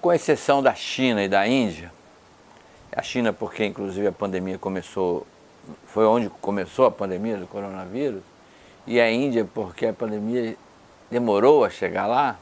Com exceção da China e da Índia, a China porque inclusive a pandemia começou, foi onde começou a pandemia do coronavírus, e a Índia porque a pandemia demorou a chegar lá,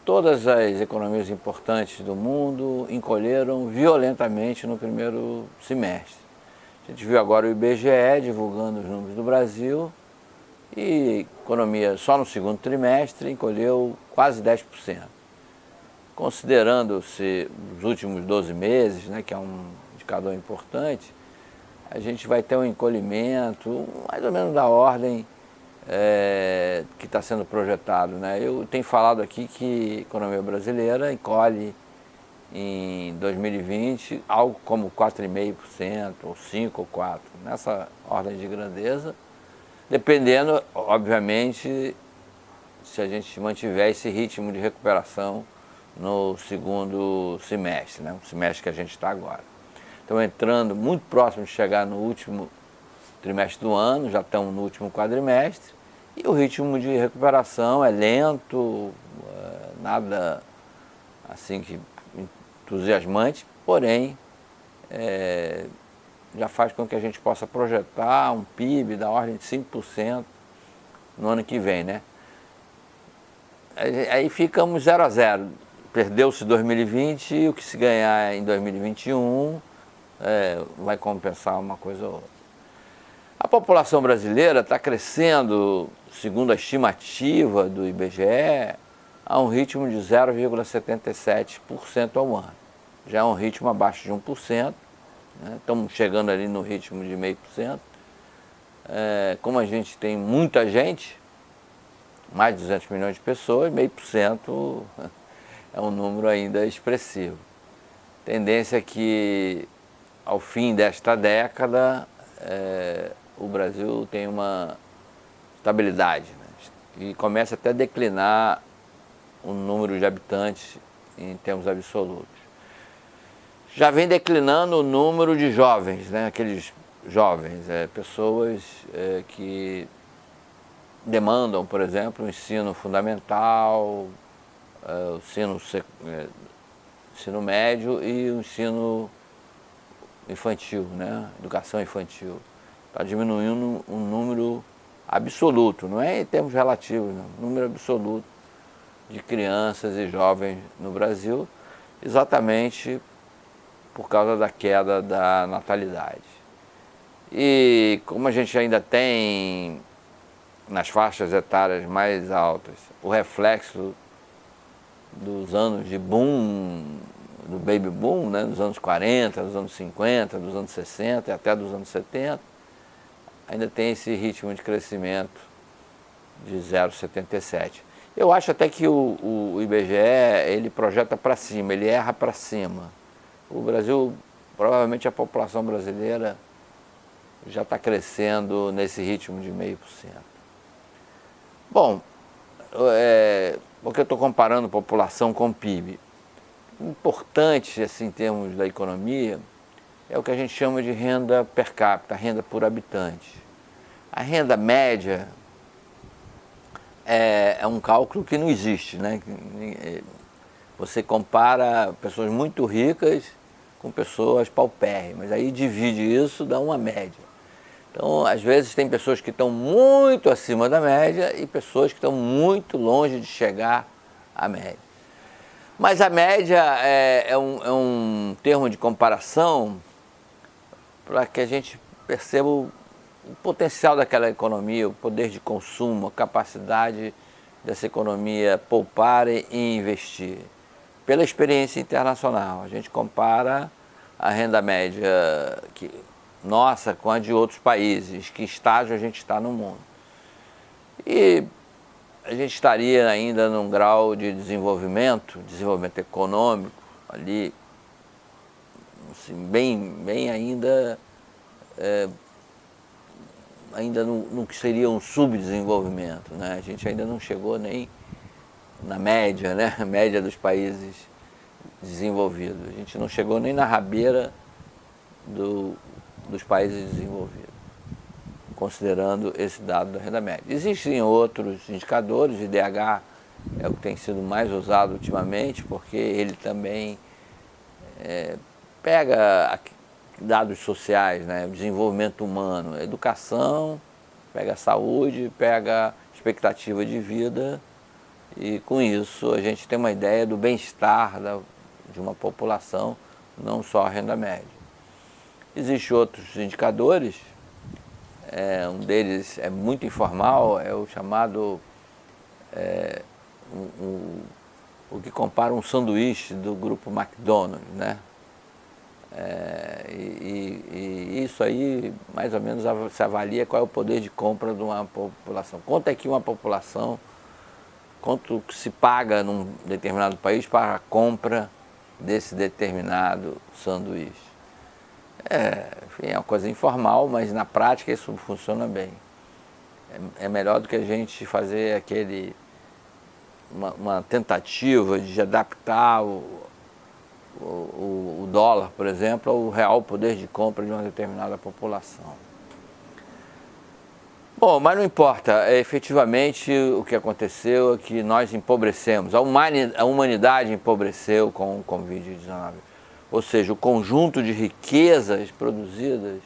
todas as economias importantes do mundo encolheram violentamente no primeiro semestre. A gente viu agora o IBGE divulgando os números do Brasil e a economia só no segundo trimestre encolheu quase 10%. Considerando-se os últimos 12 meses, né, que é um indicador importante, a gente vai ter um encolhimento mais ou menos da ordem que está sendo projetado, né? Eu tenho falado aqui que a economia brasileira encolhe em 2020 algo como 4,5%, ou 5% ou 4%, nessa ordem de grandeza, dependendo, obviamente, se a gente mantiver esse ritmo de recuperação no segundo semestre, né? O semestre que a gente está agora. Estamos entrando muito próximo de chegar no último trimestre do ano, já estamos no último quadrimestre, e o ritmo de recuperação é lento, nada assim que entusiasmante, porém já faz com que a gente possa projetar um PIB da ordem de 5% no ano que vem, né? Aí ficamos 0 a 0. Perdeu-se 2020 e o que se ganhar em 2021 vai compensar uma coisa ou outra. A população brasileira está crescendo, segundo a estimativa do IBGE, a um ritmo de 0,77% ao ano. Já é um ritmo abaixo de 1%, né? Estamos chegando ali no ritmo de 0,5%. Como a gente tem muita gente, mais de 200 milhões de pessoas, 0,5% é um número ainda expressivo. Tendência é que, ao fim desta década, o Brasil tem uma estabilidade, né? E começa até a declinar o número de habitantes em termos absolutos. Já vem declinando o número de jovens, né? Aqueles jovens, pessoas que demandam, por exemplo, o ensino fundamental, o ensino médio e o ensino infantil, né? Educação infantil. Está diminuindo um número absoluto, não é em termos relativos, não, número absoluto de crianças e jovens no Brasil, exatamente por causa da queda da natalidade. E como a gente ainda tem nas faixas etárias mais altas o reflexo dos anos de boom, do baby boom, né, dos anos 40, dos anos 50, dos anos 60 e até dos anos 70, ainda tem esse ritmo de crescimento de 0,77. Eu acho até que o IBGE, ele projeta para cima, ele erra para cima. O Brasil, provavelmente a população brasileira já está crescendo nesse ritmo de 0,5%. Bom, porque eu estou comparando população com PIB. Importante, assim, em termos da economia, é o que a gente chama de renda per capita, renda por habitante. A renda média é um cálculo que não existe, né? Você compara pessoas muito ricas com pessoas paupérrimas, aí divide isso, dá uma média. Então, às vezes tem pessoas que estão muito acima da média e pessoas que estão muito longe de chegar à média. Mas a média é um termo de comparação para que a gente perceba o potencial daquela economia, o poder de consumo, a capacidade dessa economia poupar e investir. Pela experiência internacional, a gente compara a renda média nossa com a de outros países, que estágio a gente está no mundo. E a gente estaria ainda num grau de desenvolvimento econômico, ali, assim, bem ainda, ainda no que seria um subdesenvolvimento, né? A gente ainda não chegou nem na média, né? A média dos países desenvolvidos. A gente não chegou nem na rabeira dos países desenvolvidos, considerando esse dado da renda média. Existem outros indicadores, IDH é o que tem sido mais usado ultimamente, porque ele também pega dados sociais, né? Desenvolvimento humano, educação, pega saúde, pega expectativa de vida, e com isso a gente tem uma ideia do bem-estar de uma população, não só a renda média. Existem outros indicadores, um deles é muito informal, é o chamado, o que compara um sanduíche do grupo McDonald's, né? E isso aí, mais ou menos, se avalia qual é o poder de compra de uma população. Quanto é que uma população, quanto se paga num determinado país para a compra desse determinado sanduíche. Enfim, é uma coisa informal, mas na prática isso funciona bem. É melhor do que a gente fazer uma tentativa de adaptar o dólar, por exemplo, ao real poder de compra de uma determinada população. Bom, mas não importa, efetivamente o que aconteceu é que nós empobrecemos, a humanidade empobreceu com o Covid-19. Ou seja, o conjunto de riquezas produzidas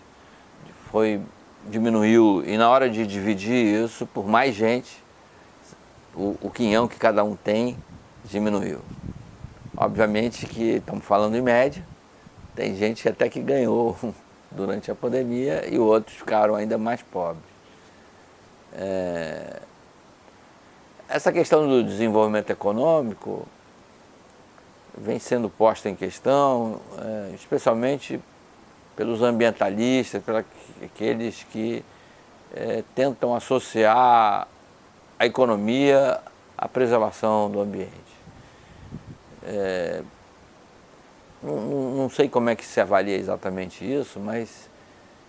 diminuiu, e na hora de dividir isso por mais gente, o quinhão que cada um tem diminuiu. Obviamente que estamos falando em média, tem gente até que ganhou durante a pandemia e outros ficaram ainda mais pobres. Essa questão do desenvolvimento econômico vem sendo posta em questão, especialmente pelos ambientalistas, pelos aqueles que tentam associar a economia à preservação do ambiente. Não sei como é que se avalia exatamente isso, mas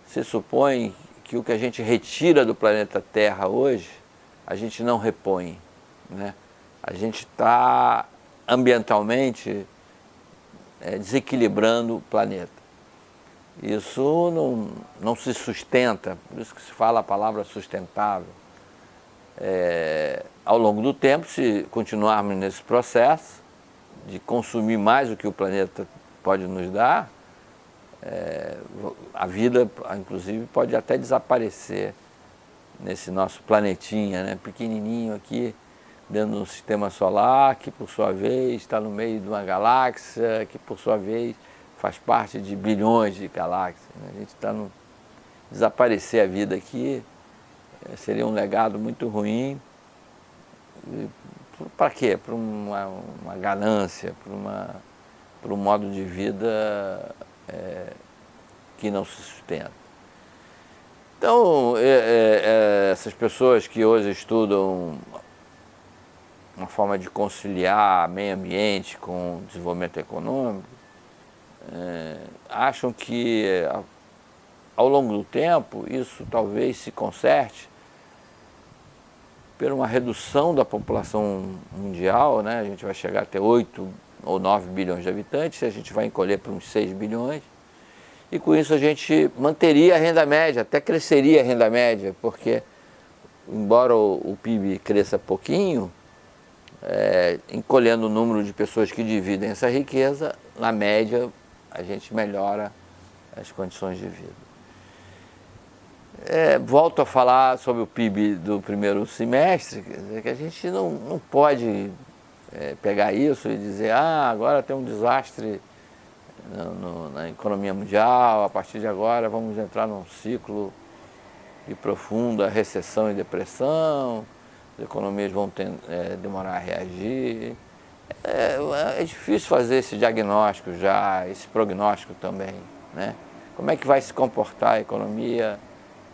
se supõe que o que a gente retira do planeta Terra hoje, a gente não repõe, né? A gente está ambientalmente desequilibrando o planeta. Isso não se sustenta, por isso que se fala a palavra sustentável. Ao longo do tempo, se continuarmos nesse processo de consumir mais do que o planeta pode nos dar, a vida, inclusive, pode até desaparecer nesse nosso planetinha, né, pequenininho aqui, dentro do sistema solar, que por sua vez está no meio de uma galáxia, que por sua vez faz parte de bilhões de galáxias, né? A gente está no... Desaparecer a vida aqui seria um legado muito ruim. Para quê? Para uma ganância, para um modo de vida que não se sustenta. Então, essas pessoas que hoje estudam uma forma de conciliar meio ambiente com desenvolvimento econômico, acham que ao longo do tempo isso talvez se conserte por uma redução da população mundial, né? A gente vai chegar até 8 ou 9 bilhões de habitantes, a gente vai encolher para uns 6 bilhões, e com isso a gente manteria a renda média, até cresceria a renda média, porque embora o PIB cresça pouquinho, encolhendo o número de pessoas que dividem essa riqueza, na média a gente melhora as condições de vida. Volto a falar sobre o PIB do primeiro semestre, quer dizer, que a gente não pode pegar isso e dizer, agora tem um desastre na economia mundial, a partir de agora vamos entrar num ciclo de profunda recessão e depressão, as economias vão demorar a reagir. É difícil fazer esse diagnóstico já, esse prognóstico também, né? Como é que vai se comportar a economia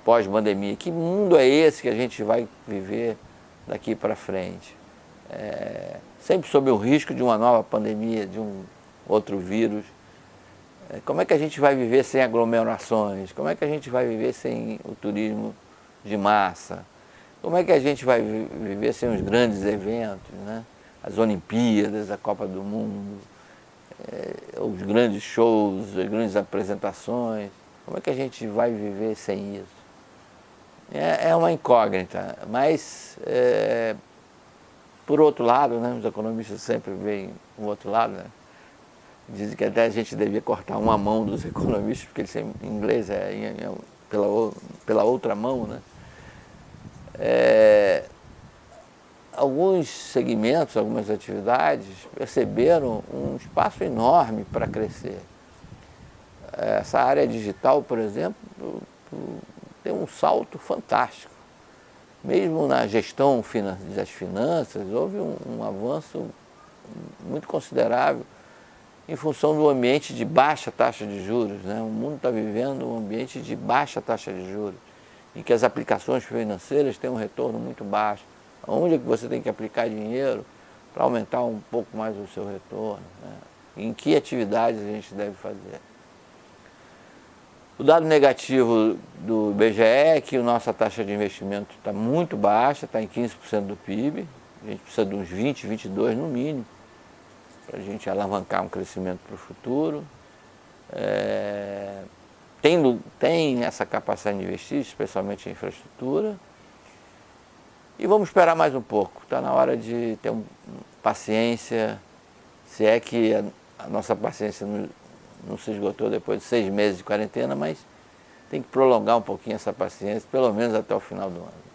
pós-pandemia? Que mundo é esse que a gente vai viver daqui para frente? Sempre sob o risco de uma nova pandemia, de um outro vírus. Como é que a gente vai viver sem aglomerações? Como é que a gente vai viver sem o turismo de massa? Como é que a gente vai viver sem os grandes eventos, né? As Olimpíadas, a Copa do Mundo, os grandes shows, as grandes apresentações? Como é que a gente vai viver sem isso? É uma incógnita, mas Por outro lado, né, os economistas sempre veem o outro lado, né? Dizem que até a gente devia cortar uma mão dos economistas, porque eles em inglês pela outra mão, né? Alguns segmentos, algumas atividades perceberam um espaço enorme para crescer. Essa área digital, por exemplo, tem um salto fantástico. Mesmo na gestão das finanças, houve um avanço muito considerável em função do ambiente de baixa taxa de juros, né? O mundo está vivendo um ambiente de baixa taxa de juros, em que as aplicações financeiras têm um retorno muito baixo. Onde é que você tem que aplicar dinheiro para aumentar um pouco mais o seu retorno, né? Em que atividades a gente deve fazer? O dado negativo do IBGE é que a nossa taxa de investimento está muito baixa, está em 15% do PIB. A gente precisa de uns 20, 22 no mínimo, para a gente alavancar um crescimento para o futuro. Tem essa capacidade de investir, especialmente em infraestrutura. E vamos esperar mais um pouco. Está na hora de ter paciência, se é que a nossa paciência não se esgotou depois de 6 meses de quarentena, mas tem que prolongar um pouquinho essa paciência, pelo menos até o final do ano.